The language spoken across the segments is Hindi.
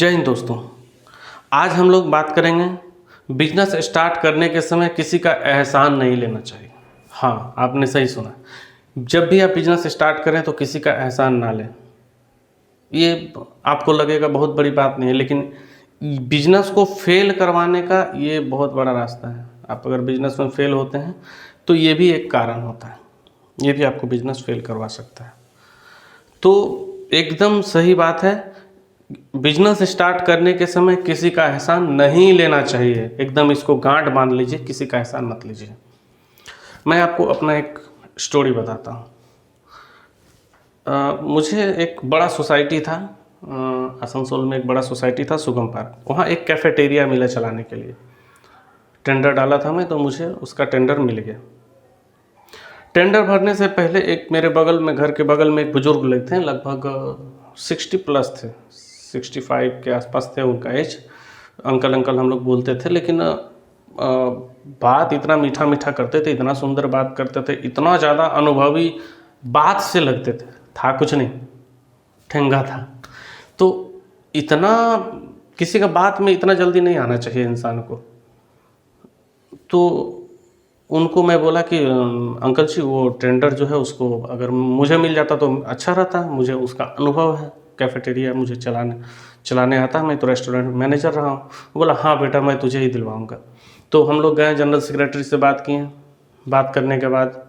जय हिंद दोस्तों। आज हम लोग बात करेंगे बिजनेस स्टार्ट करने के समय किसी का एहसान नहीं लेना चाहिए। हाँ, आपने सही सुना। जब भी आप बिजनेस स्टार्ट करें तो किसी का एहसान ना लें। ये आपको लगेगा बहुत बड़ी बात नहीं है, लेकिन बिजनेस को फेल करवाने का ये बहुत बड़ा रास्ता है। आप अगर बिजनेस में फेल होते हैं तो ये भी एक कारण होता है, ये भी आपको बिजनेस फेल करवा सकता है। तो एकदम सही बात है, बिजनेस स्टार्ट करने के समय किसी का एहसान नहीं लेना चाहिए। एकदम इसको गांठ बांध लीजिए, किसी का एहसान मत लीजिए। मैं आपको अपना एक स्टोरी बताता हूँ। मुझे एक बड़ा सोसाइटी था, आसनसोल में एक बड़ा सोसाइटी था, सुगम पार्क। वहाँ एक कैफेटेरिया मिला चलाने के लिए। टेंडर डाला था मैं, तो मुझे उसका टेंडर मिल गया। टेंडर भरने से पहले एक मेरे बगल में, घर के बगल में एक बुजुर्ग लोग थे, लगभग 60 प्लस थे, 65 के आसपास थे उनका एज। अंकल अंकल हम लोग बोलते थे, लेकिन बात इतना मीठा मीठा करते थे, इतना सुंदर बात करते थे, इतना ज़्यादा अनुभवी बात से लगते थे। था कुछ नहीं, ठेंगा था। तो इतना किसी का बात में इतना जल्दी नहीं आना चाहिए इंसान को। तो उनको मैं बोला कि अंकल जी, वो टेंडर जो है उसको अगर मुझे मिल जाता तो अच्छा रहता, मुझे उसका अनुभव है, कैफेटेरिया मुझे चलाने आता, मैं तो रेस्टोरेंट मैनेजर रहा हूँ। बोला हाँ बेटा, मैं तुझे ही दिलवाऊँगा। तो हम लोग गए, जनरल सेक्रेटरी से बात किए। बात करने के बाद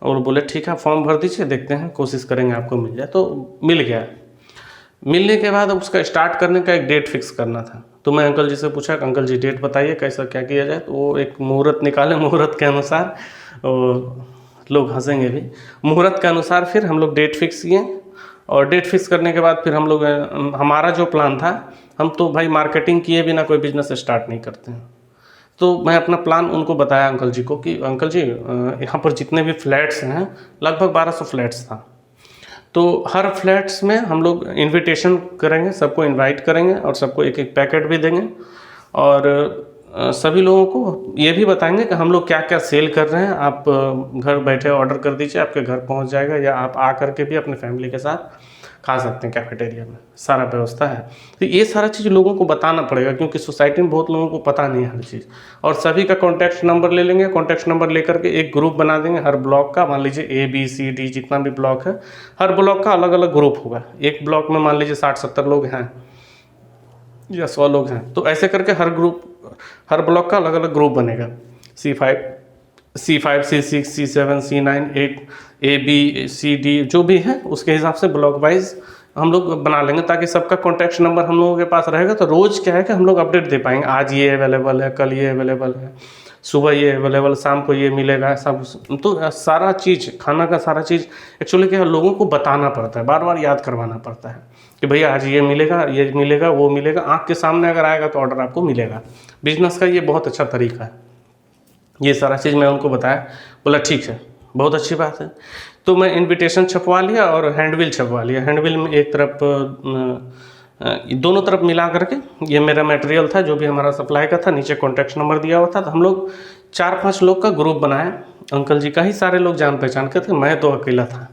और बोले ठीक है, फॉर्म भर दीजिए, देखते हैं, कोशिश करेंगे आपको मिल जाए। तो मिल गया। मिलने के बाद उसका स्टार्ट करने का एक डेट फिक्स करना था। तो मैं अंकल जी से पूछा कि अंकल जी डेट बताइए, कैसा क्या किया जाए। तो वो एक मुहूर्त निकाले, मुहूर्त के अनुसार, और लोग हंसेंगे भी, मुहूर्त के अनुसार फिर हम लोग डेट फिक्स किए। और डेट फिक्स करने के बाद फिर हम लोग, हमारा जो प्लान था, हम तो भाई मार्केटिंग किए बिना कोई बिजनेस स्टार्ट नहीं करते हैं। तो मैं अपना प्लान उनको बताया अंकल जी को कि अंकल जी, यहाँ पर जितने भी फ्लैट्स हैं, लगभग 1200 फ्लैट्स था। तो हर फ्लैट्स में हम लोग इनविटेशन करेंगे, सबको इनवाइट करेंगे और सबको एक एक पैकेट भी देंगे। और सभी लोगों को ये भी बताएंगे कि हम लोग क्या क्या सेल कर रहे हैं। आप घर बैठे ऑर्डर कर दीजिए, आपके घर पहुंच जाएगा, या आप आ करके भी अपने फैमिली के साथ खा सकते हैं कैफेटेरिया में, सारा व्यवस्था है। तो ये सारा चीज़ लोगों को बताना पड़ेगा, क्योंकि सोसाइटी में बहुत लोगों को पता नहीं है हर चीज़। और सभी का कॉन्टैक्ट नंबर ले लेंगे, कॉन्टैक्ट नंबर लेकर के एक ग्रुप बना देंगे हर ब्लॉक का। मान लीजिए ABCD जितना भी ब्लॉक है, हर ब्लॉक का अलग अलग ग्रुप होगा। एक ब्लॉक में मान लीजिए 60-70 लोग हैं या 100 लोग हैं, तो ऐसे करके हर ब्लॉक का अलग अलग ग्रुप बनेगा। C5, C5, C6, C7, C9, 8, ABCD जो भी है, उसके हिसाब से ब्लॉक वाइज हम लोग बना लेंगे, ताकि सबका कॉन्टैक्ट नंबर हम लोगों के पास रहेगा। तो रोज़ क्या है कि हम लोग अपडेट दे पाएंगे, आज ये अवेलेबल है, कल ये अवेलेबल है, सुबह ये अवेलेबल, शाम को ये मिलेगा, सब। तो सारा चीज़, खाना का सारा चीज़ एक्चुअली क्या है, लोगों को बताना पड़ता है, बार बार याद करवाना पड़ता है कि भैया आज ये मिलेगा, वो मिलेगा। आँख के सामने अगर आएगा तो ऑर्डर आपको मिलेगा। बिजनेस का ये बहुत अच्छा तरीका है। ये सारा चीज़ मैं उनको बताया। बोला ठीक है, बहुत अच्छी बात है। तो मैं इनविटेशन छपवा लिया और हैंडबिल छपवा लिया। हैंडबिल में एक तरफ, दोनों तरफ मिला करके, ये मेरा मटेरियल था जो भी हमारा सप्लाई का था, नीचे कॉन्टैक्ट नंबर दिया हुआ था। तो हम लोग 4-5 लोग का ग्रुप बनाया। अंकल जी का ही सारे लोग जान पहचान के थे, मैं तो अकेला था।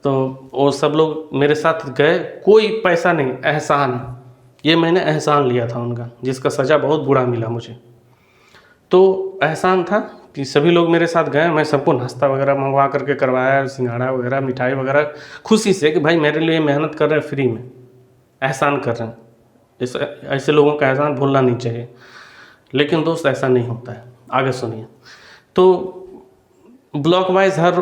तो वो सब लोग मेरे साथ गए, कोई पैसा नहीं, एहसान। ये मैंने एहसान लिया था उनका, जिसका सज़ा बहुत बुरा मिला मुझे। तो एहसान था कि सभी लोग मेरे साथ गए, मैं सबको नाश्ता वगैरह मंगवा करके करवाया, सिंघाड़ा वगैरह, मिठाई वगैरह, खुशी से कि भाई मेरे लिए मेहनत कर रहे हैं, फ्री में एहसान कर रहे हैं। ऐसे लोगों का एहसान भूलना नहीं चाहिए। लेकिन दोस्त, ऐसा नहीं होता है। आगे सुनिए। तो ब्लॉक वाइज हर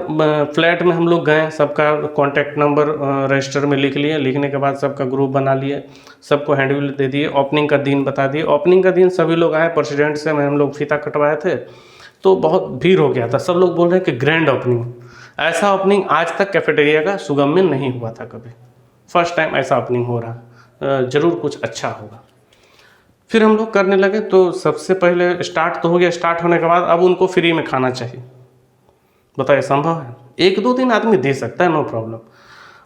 फ्लैट में हम लोग गए, सबका कॉन्टैक्ट नंबर रजिस्टर में लिख लिए। लिखने के बाद सबका ग्रुप बना लिए, सबको हैंडबिल दे दिए, ओपनिंग का दिन बता दिए। ओपनिंग का दिन सभी लोग आए, प्रेसिडेंट से हम लोग फीता कटवाए थे। तो बहुत भीड़ हो गया था, सब लोग बोल रहे हैं कि ग्रैंड ओपनिंग। ऐसा ओपनिंग आज तक कैफेटेरिया का सुगम में नहीं हुआ था कभी, फर्स्ट टाइम ऐसा ओपनिंग हो रहा। ज़रूर कुछ अच्छा होगा। फिर हम लोग करने लगे। तो सबसे पहले स्टार्ट तो हो गया। स्टार्ट होने के बाद अब उनको फ्री में खाना चाहिए। बताइए, संभव है? 1-2 दिन आदमी दे सकता है, नो प्रॉब्लम।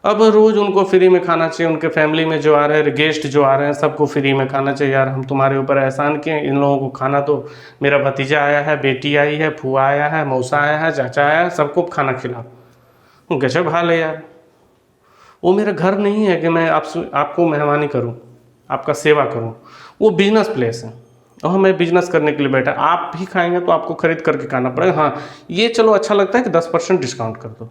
अब रोज़ उनको फ्री में खाना चाहिए। उनके फैमिली में जो आ रहे हैं, गेस्ट जो आ रहे हैं, सबको फ्री में खाना चाहिए। यार हम तुम्हारे ऊपर एहसान किए, इन लोगों को खाना दो। मेरा भतीजा आया है, बेटी आई है, फूआ आया है, मौसा आया है, चाचा आया है, सबको खाना खिलाओ। गजब हाल है यार। वो मेरा घर नहीं है कि मैं आपको मेहमानी करूं। आपका सेवा करूँ, वो बिजनेस प्लेस है। और मैं बिजनेस करने के लिए बैठा, आप भी खाएंगे तो आपको खरीद करके खाना पड़ेगा। हाँ, ये चलो अच्छा लगता है कि 10% डिस्काउंट कर दो,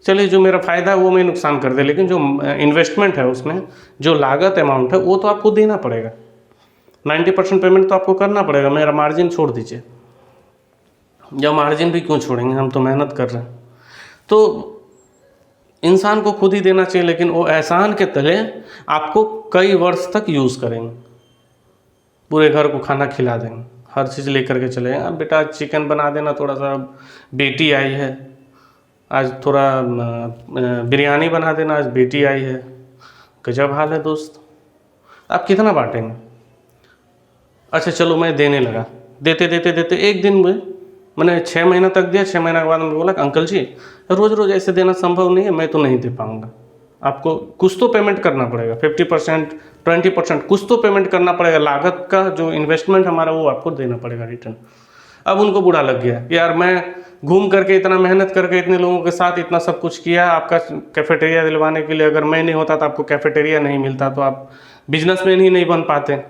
चलिए जो मेरा फ़ायदा है वो मैं नुकसान कर दे, लेकिन जो इन्वेस्टमेंट है उसमें जो लागत अमाउंट है वो तो आपको देना पड़ेगा। 90% पेमेंट तो आपको करना पड़ेगा, मेरा मार्जिन छोड़ दीजिए, या मार्जिन भी क्यों छोड़ेंगे, हम तो मेहनत कर रहे हैं। तो इंसान को खुद ही देना चाहिए, लेकिन वो एहसान के तले आपको कई वर्ष तक यूज़ करेंगे, पूरे घर को खाना खिला देंगे, हर चीज़ लेकर के चले जाएंगे। अब बेटा चिकन बना देना थोड़ा सा, बेटी आई है आज, थोड़ा बिरयानी बना देना, आज बेटी आई है। गजब हाल है दोस्त, आप कितना बांटेंगे। अच्छा चलो मैं देने लगा, देते देते देते एक दिन में मैंने 6 महीना तक दिया। 6 महीने के बाद मैं बोला कि अंकल जी रोज़ रोज़ ऐसे देना संभव नहीं है, मैं तो नहीं दे पाऊँगा, आपको कुछ तो पेमेंट करना पड़ेगा, 50% 20% कुछ तो पेमेंट करना पड़ेगा, लागत का जो इन्वेस्टमेंट हमारा वो आपको देना पड़ेगा रिटर्न। अब उनको बुरा लग गया कि यार मैं घूम करके इतना मेहनत करके इतने लोगों के साथ इतना सब कुछ किया आपका कैफेटेरिया दिलवाने के लिए, अगर मैं नहीं होता तो आपको कैफेटेरिया नहीं मिलता, तो आप बिजनेसमैन ही नहीं बन पाते।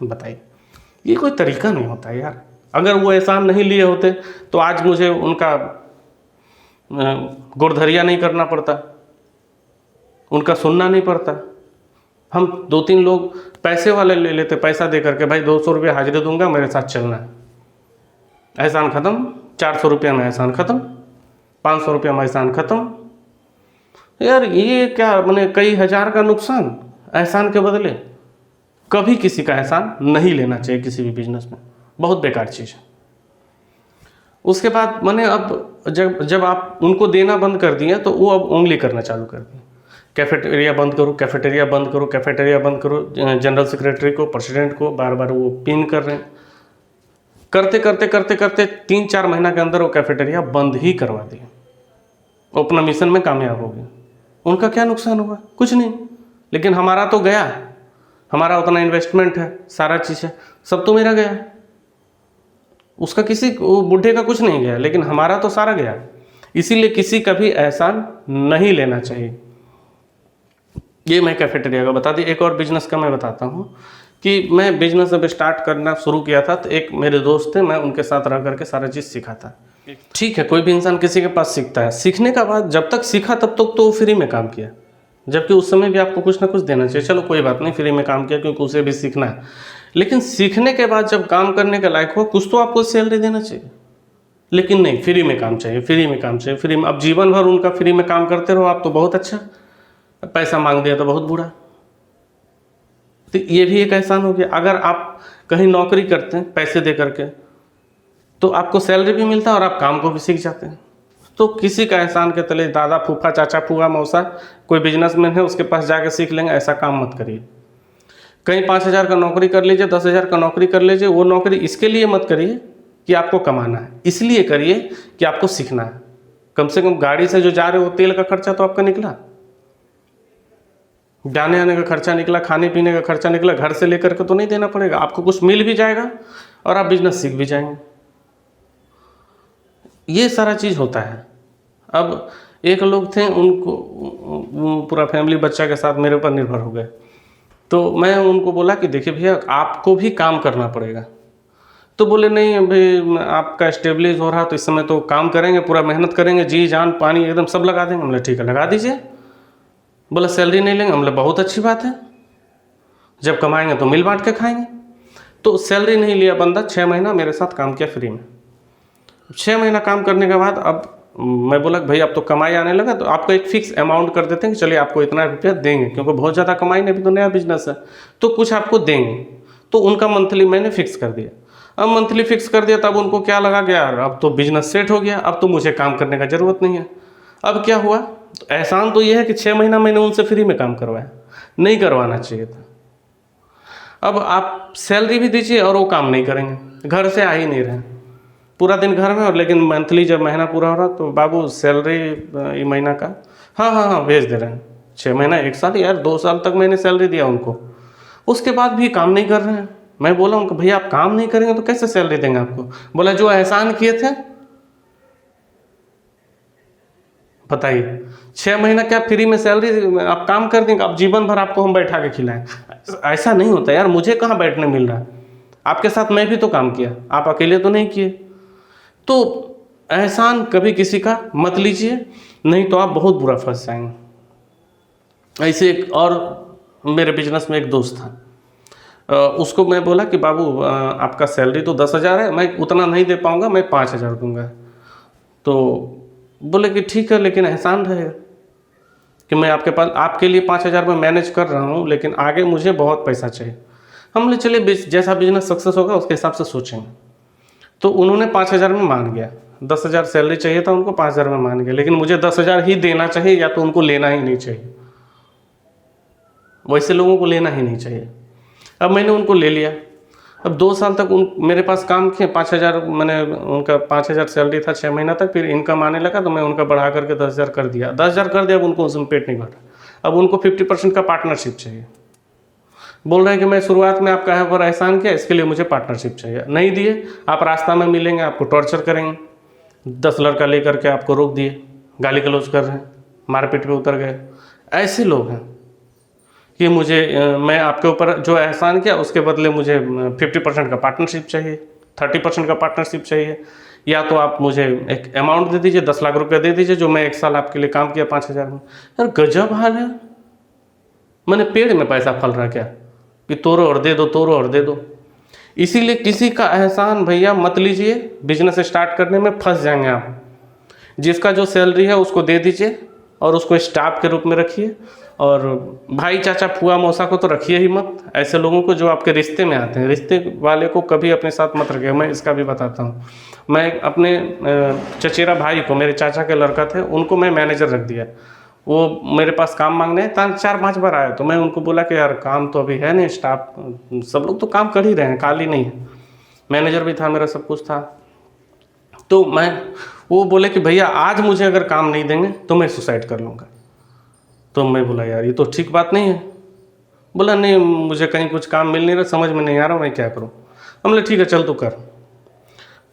बताइए, ये कोई तरीका नहीं होता यार। अगर वो एहसान नहीं लिए होते तो आज मुझे उनका गोरधरिया नहीं करना पड़ता, उनका सुनना नहीं पड़ता। हम 2-3 लोग पैसे वाले ले लेते, पैसा दे करके भाई 200 रुपये हाजिरी दूंगा, मेरे साथ चलना है, एहसान ख़त्म। 400 रुपये में एहसान ख़त्म, 500 रुपये में एहसान ख़त्म। यार ये क्या, मैंने कई हज़ार का नुकसान एहसान के बदले। कभी किसी का एहसान नहीं लेना चाहिए किसी भी बिजनेस में, बहुत बेकार चीज़ है। उसके बाद मैंने अब जब आप उनको देना बंद कर दिए तो वो अब उंगली करना चालू कर दिए, कैफेटेरिया बंद करो, कैफेटेरिया बंद करो, कैफेटेरिया बंद करो। जनरल सेक्रेटरी को, प्रेसिडेंट को बार बार वो पिन कर रहे हैं। करते करते करते करते 3-4 महीना के अंदर वो कैफेटेरिया बंद ही करवा दिए, वो अपना मिशन में कामयाब हो गए। उनका क्या नुकसान हुआ? कुछ नहीं। लेकिन हमारा तो गया, हमारा उतना इन्वेस्टमेंट है, सारा चीज़ है, सब तो मेरा गया। उसका किसी वो बुढ़े का कुछ नहीं गया, लेकिन हमारा तो सारा गया। इसीलिए किसी का भी एहसान नहीं लेना चाहिए। ये मैं कैफेटेरिया का बता दी। एक और बिजनेस का मैं बताता हूँ कि मैं बिजनेस जब स्टार्ट करना शुरू किया था तो एक मेरे दोस्त थे, मैं उनके साथ रह करके सारा चीज़ सीखा था। ठीक है, कोई भी इंसान किसी के पास सीखता है, सीखने का बाद जब तक सीखा तब तक तो फ्री में काम किया, जबकि उस समय भी आपको कुछ ना कुछ देना चाहिए। चलो कोई बात नहीं, फ्री में काम किया क्योंकि उसे भी सीखना है, लेकिन सीखने के बाद जब काम करने के लायक हो कुछ तो आपको सैलरी देना चाहिए। लेकिन नहीं, फ्री में काम चाहिए, फ्री में काम चाहिए, फ्री में। अब जीवन भर उनका फ्री में काम करते रहो आप तो बहुत अच्छा, पैसा मांग दिया तो बहुत बुरा। तो ये भी एक एहसान हो गया। अगर आप कहीं नौकरी करते हैं पैसे दे करके तो आपको सैलरी भी मिलता है और आप काम को भी सीख जाते हैं। तो किसी का एहसान के तले दादा फूफा चाचा फूआ मौसा कोई बिजनेसमैन है उसके पास जाके सीख लेंगे, ऐसा काम मत करिए। कहीं 5,000 का नौकरी कर लीजिए, 10,000 का नौकरी कर लीजिए, वो नौकरी इसके लिए मत करिए कि आपको कमाना है, इसलिए करिए कि आपको सीखना है। कम से कम गाड़ी से जो जा रहे हो तेल का खर्चा तो आपका निकला, जाने आने का खर्चा निकला, खाने पीने का खर्चा निकला, घर से लेकर के तो नहीं देना पड़ेगा, आपको कुछ मिल भी जाएगा और आप बिजनेस सीख भी जाएंगे। ये सारा चीज़ होता है। अब एक लोग थे, उनको पूरा फैमिली बच्चा के साथ मेरे ऊपर निर्भर हो गए, तो मैं उनको बोला कि देखिए भैया आपको भी काम करना पड़ेगा। तो बोले नहीं अभी आपका स्टेबलिश हो रहा तो इस समय तो काम करेंगे, पूरा मेहनत करेंगे, जी जान पानी एकदम सब लगा देंगे। हमने ठीक है लगा दीजिए। बोला सैलरी नहीं लेंगे। हमने बहुत अच्छी बात है, जब कमाएंगे तो मिल बांट के खाएंगे। तो सैलरी नहीं लिया बंदा, 6 महीना मेरे साथ काम किया फ्री में। 6 महीना काम करने के बाद अब मैं बोला भाई अब तो कमाई आने लगा, तो आपको एक फिक्स अमाउंट कर देते हैं कि चलिए आपको इतना रुपया देंगे, क्योंकि बहुत ज़्यादा कमाई नहीं, अभी तो नया बिजनेस है तो कुछ आपको देंगे। तो उनका मंथली मैंने फिक्स कर दिया। अब मंथली फिक्स कर दिया तब उनको क्या लगा कि यार अब तो बिजनेस सेट हो गया, अब तो मुझे काम करने का ज़रूरत नहीं है। अब क्या हुआ, तो एहसान तो ये है कि 6 महीना मैंने उनसे फ्री में काम करवाया, नहीं करवाना चाहिए था। अब आप सैलरी भी दीजिए और वो काम नहीं करेंगे, घर से आ ही नहीं रहे, पूरा दिन घर में। और लेकिन मंथली जब महीना पूरा हो रहा तो बाबू सैलरी ये महीना का हाँ हाँ हाँ भेज दे रहे हैं। 6 महीना 1 साल, यार 2 साल तक मैंने सैलरी दिया उनको, उसके बाद भी काम नहीं कर रहे हैं। मैं बोला उनको भैया आप काम नहीं करेंगे तो कैसे सैलरी देंगे आपको? बोला जो एहसान किए थे। बताइए 6 महीना क्या फ्री में सैलरी, आप काम कर देंगे, अब जीवन भर आपको हम बैठा के खिलाएं, ऐसा नहीं होता यार, मुझे कहाँ बैठने मिल रहा है, आपके साथ मैं भी तो काम किया, आप अकेले तो नहीं किए। तो एहसान कभी किसी का मत लीजिए, नहीं तो आप बहुत बुरा फंस जाएंगे। ऐसे एक और मेरे बिजनेस में एक दोस्त था, उसको मैं बोला कि बाबू आपका सैलरी तो 10,000 है, मैं उतना नहीं दे पाऊँगा, मैं 5,000 दूंगा। तो बोले कि ठीक है, लेकिन एहसान रहेगा कि मैं आपके पास आपके लिए 5,000 में मैनेज कर रहा हूँ, लेकिन आगे मुझे बहुत पैसा चाहिए। हम बोले चलिए जैसा बिजनेस सक्सेस होगा उसके हिसाब से सोचेंगे। तो उन्होंने 5,000 में मान गया, 10,000 सैलरी चाहिए था उनको, 5,000 में मान गया, लेकिन मुझे 10,000 ही देना चाहिए, या तो उनको लेना ही नहीं चाहिए। वैसे लोगों को लेना ही नहीं चाहिए। अब मैंने उनको ले लिया। अब 2 साल तक मेरे पास काम किए, 5,000 मैंने उनका 5,000 सैलरी था 6 महीना तक, फिर इनकम आने लगा तो मैं उनका बढ़ा करके 10,000 कर दिया। 10,000 कर दिया, अब उनको उसमें पेट नहीं भरा। अब उनको 50% का पार्टनरशिप चाहिए। बोल रहे हैं कि मैं शुरुआत में आपका यहाँ पर एहसान किया, इसके लिए मुझे पार्टनरशिप चाहिए। नहीं दिए, आप रास्ता में मिलेंगे, आपको टॉर्चर करेंगे। 10 लड़का लेकर के आपको रोक दिए, गाली गलौज कर रहे हैं, मारपीट पे उतर गए। ऐसे लोग हैं कि मुझे मैं आपके ऊपर जो एहसान किया उसके बदले मुझे 50% का पार्टनरशिप चाहिए, 30% का पार्टनरशिप चाहिए, या तो आप मुझे एक अमाउंट दे दीजिए, 10 लाख रुपया दे दीजिए, जो मैं 1 साल आपके लिए काम किया 5,000 में। यार गजब हाल है। मैंने पेड़ में पैसा फल रहा क्या कि तोड़ो और दे दो, तोड़ो और दे दो। इसीलिए किसी का एहसान भैया मत लीजिए, बिजनेस स्टार्ट करने में फंस जाएंगे आप। जिसका जो सैलरी है उसको दे दीजिए और उसको स्टाफ के रूप में रखिए, और भाई चाचा फुआ मौसा को तो रखिए ही मत। ऐसे लोगों को जो आपके रिश्ते में आते हैं, रिश्ते वाले को कभी अपने साथ मत रखिए। मैं इसका भी बताता हूँ। मैं अपने चचेरा भाई को, मेरे चाचा के लड़का थे, उनको मैं मैनेजर रख दिया। वो मेरे पास काम मांगने 4-5 बार आया, तो मैं उनको बोला कि यार काम तो अभी है नहीं, स्टाफ सब लोग तो काम कर ही रहे हैं, खाली नहीं है। मैनेजर भी था मेरा, सब कुछ था। तो वो बोले कि भैया आज मुझे अगर काम नहीं देंगे तो मैं सुसाइड कर लूँगा। तो मैं बोला यार ये तो ठीक बात नहीं है। बोला नहीं, मुझे कहीं कुछ काम मिल नहीं रहा, समझ में नहीं आ रहा मैं क्या करूँ। हम बोले ठीक है चल तू कर।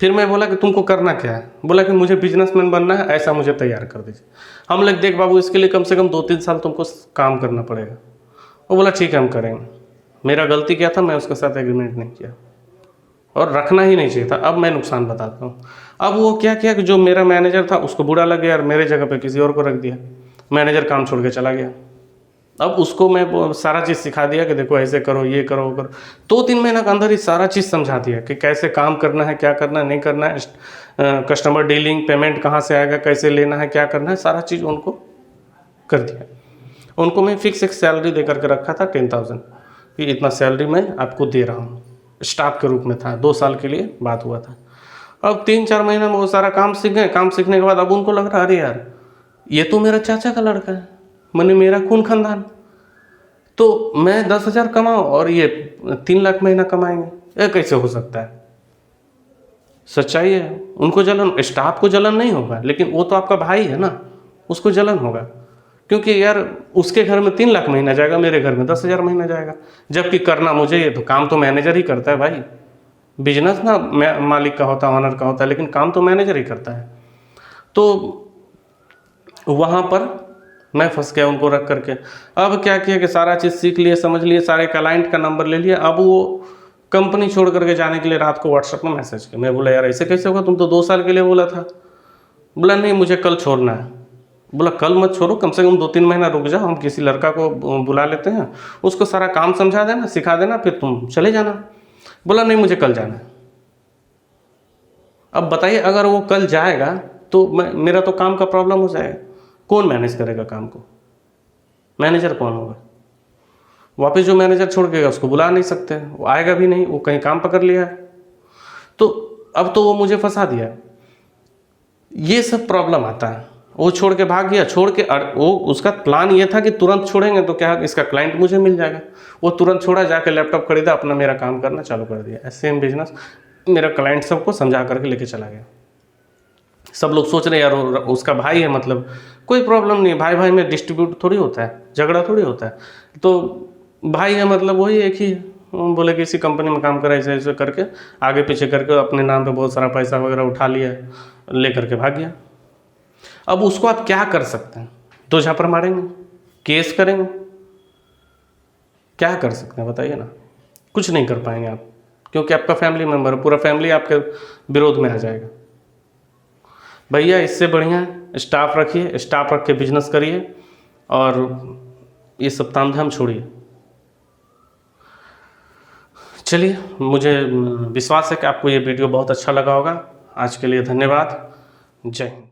फिर मैं बोला कि तुमको करना क्या है? बोला कि मुझे बिजनेसमैन बनना है, ऐसा मुझे तैयार कर दीजिए। हम लोग देख बाबू, इसके लिए कम से कम 2-3 साल तुमको काम करना पड़ेगा। वो बोला ठीक है हम करेंगे। मेरा गलती क्या था, मैं उसके साथ एग्रीमेंट नहीं किया और रखना ही नहीं चाहिए था। अब मैं नुकसान बताता हूँ। अब वो क्या किया कि जो मेरा मैनेजर था उसको बुरा लग गया और मेरे जगह पे किसी और को रख दिया। मैनेजर काम छोड़ के चला गया। अब उसको मैं सारा चीज़ सिखा दिया कि देखो ऐसे करो, ये करो, वो करो। 2-3 महीना के अंदर ही सारा चीज़ समझा दिया कि कैसे काम करना है, क्या करना है, नहीं करना है, कस्टमर डीलिंग, पेमेंट कहाँ से आएगा, कैसे लेना है, क्या करना है, सारा चीज़ उनको कर दिया। उनको मैं फिक्स एक सैलरी दे करके रखा था 10,000 कि इतना सैलरी मैं आपको दे रहा हूँ। स्टाफ के रूप में था, 2 साल के लिए बात हुआ था। अब 3-4 महीने में वो सारा काम सीख गए। काम सीखने के बाद अब उनको लग रहा अरे यार ये तो मेरा चाचा का लड़का है, मैंने मेरा खून खानदान, तो मैं 10,000 कमाऊँ और ये 3 लाख महीना कमाएंगे, ये कैसे हो सकता है? सच्चाई है। उनको जलन, स्टाफ को जलन नहीं होगा, लेकिन वो तो आपका भाई है ना, उसको जलन होगा। क्योंकि यार उसके घर में 3 लाख महीना जाएगा, मेरे घर में 10,000 महीना जाएगा, जबकि करना मुझे ये तो काम तो मैनेजर ही करता है भाई। बिजनेस ना मालिक का होता है, ऑनर का होता है, लेकिन काम तो मैनेजर ही करता है। तो वहाँ पर मैं फंस गया उनको रख करके। अब क्या किया कि सारा चीज़ सीख लिए, समझ लिए, सारे क्लाइंट का नंबर ले लिया। अब वो कंपनी छोड़ करके जाने के लिए रात को व्हाट्सएप में मैसेज किया। मैं बोला यार ऐसे कैसे होगा, तुम तो 2 साल के लिए बोला था। बोला नहीं मुझे कल छोड़ना है। बोला कल मत छोड़ो, कम से कम 2-3 महीना रुक जाओ, हम किसी लड़का को बुला लेते हैं, उसको सारा काम समझा देना, सिखा देना, फिर तुम चले जाना। बोला नहीं मुझे कल जाना है। अब बताइए अगर वो कल जाएगा तो मेरा तो काम का प्रॉब्लम हो जाएगा। कौन मैनेज करेगा काम को? मैनेजर कौन होगा? वापस जो मैनेजर छोड़ के गया उसको बुला नहीं सकते, वो आएगा भी नहीं, वो कहीं काम पकड़ लिया है। तो अब तो वो मुझे फंसा दिया। ये सब प्रॉब्लम आता है। वो छोड़ के भाग गया, छोड़ के वो उसका प्लान ये था कि तुरंत छोड़ेंगे तो क्या इसका क्लाइंट मुझे मिल जाएगा। वो तुरंत छोड़ा, जाके लैपटॉप खरीदा, अपना मेरा काम करना चालू कर दिया। सेम बिजनेस मेरा क्लाइंट सबको समझा करके लेके चला गया। सब लोग सोच रहे यार उसका भाई है, मतलब कोई प्रॉब्लम नहीं है, भाई भाई में डिस्ट्रीब्यूट थोड़ी होता है, झगड़ा थोड़ी होता है। तो भाई है मतलब वही एक ही, बोले कि इसी कंपनी में काम करा, ऐसे ऐसे करके आगे पीछे करके अपने नाम पे बहुत सारा पैसा वगैरह उठा लिया, ले करके भाग गया। अब उसको आप क्या कर सकते हैं? 2 झापड़ मारेंगे, केस करेंगे, क्या कर सकते हैं बताइए ना, कुछ नहीं कर पाएंगे आप, क्योंकि आपका फैमिली मेम्बर है, पूरा फैमिली आपके विरोध में आ जाएगा। भैया इससे बढ़िया स्टाफ रखिए, स्टाफ रख के बिजनेस करिए और ये सब तामझाम छोड़िए। चलिए, मुझे विश्वास है कि आपको ये वीडियो बहुत अच्छा लगा होगा। आज के लिए धन्यवाद। जय हिंद।